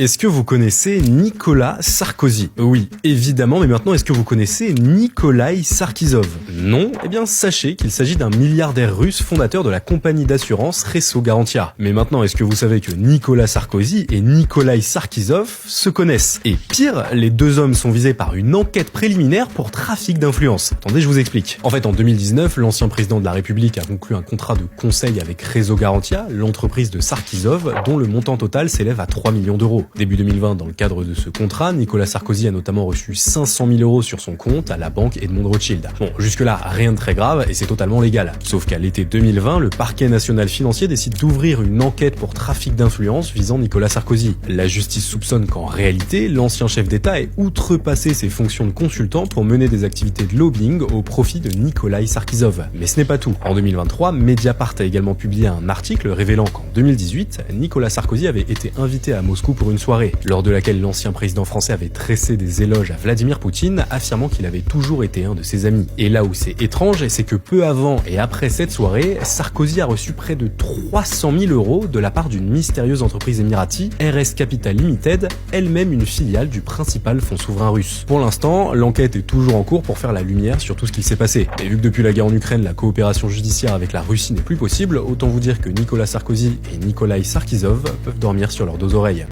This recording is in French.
Est-ce que vous connaissez Nicolas Sarkozy? Oui, évidemment, mais maintenant, est-ce que vous connaissez Nikolaï Sarkisov? Non? Eh bien, sachez qu'il s'agit d'un milliardaire russe fondateur de la compagnie d'assurance Resso Garantia. Mais maintenant, est-ce que vous savez que Nicolas Sarkozy et Nikolaï Sarkisov se connaissent? Et pire, les deux hommes sont visés par une enquête préliminaire pour trafic d'influence. Attendez, je vous explique. En fait, en 2019, l'ancien président de la République a conclu un contrat de conseil avec Resso Garantia, l'entreprise de Sarkisov, dont le montant total s'élève à 3 millions d'euros. Début 2020, dans le cadre de ce contrat, Nicolas Sarkozy a notamment reçu 500 000 euros sur son compte à la banque Edmond Rothschild. Bon, jusque-là, rien de très grave et c'est totalement légal. Sauf qu'à l'été 2020, le parquet national financier décide d'ouvrir une enquête pour trafic d'influence visant Nicolas Sarkozy. La justice soupçonne qu'en réalité, l'ancien chef d'État ait outrepassé ses fonctions de consultant pour mener des activités de lobbying au profit de Nikolaï Sarkisov. Mais ce n'est pas tout. En 2023, Mediapart a également publié un article révélant qu'en 2018, Nicolas Sarkozy avait été invité à Moscou pour une soirée, lors de laquelle l'ancien président français avait tressé des éloges à Vladimir Poutine, affirmant qu'il avait toujours été un de ses amis. Et là où c'est étrange, c'est que peu avant et après cette soirée, Sarkozy a reçu près de 300 000 euros de la part d'une mystérieuse entreprise émirati, RS Capital Limited, elle-même une filiale du principal fonds souverain russe. Pour l'instant, l'enquête est toujours en cours pour faire la lumière sur tout ce qui s'est passé. Et vu que depuis la guerre en Ukraine, la coopération judiciaire avec la Russie n'est plus possible, autant vous dire que Nicolas Sarkozy et Nikolaï Sarkisov peuvent dormir sur leurs deux oreilles.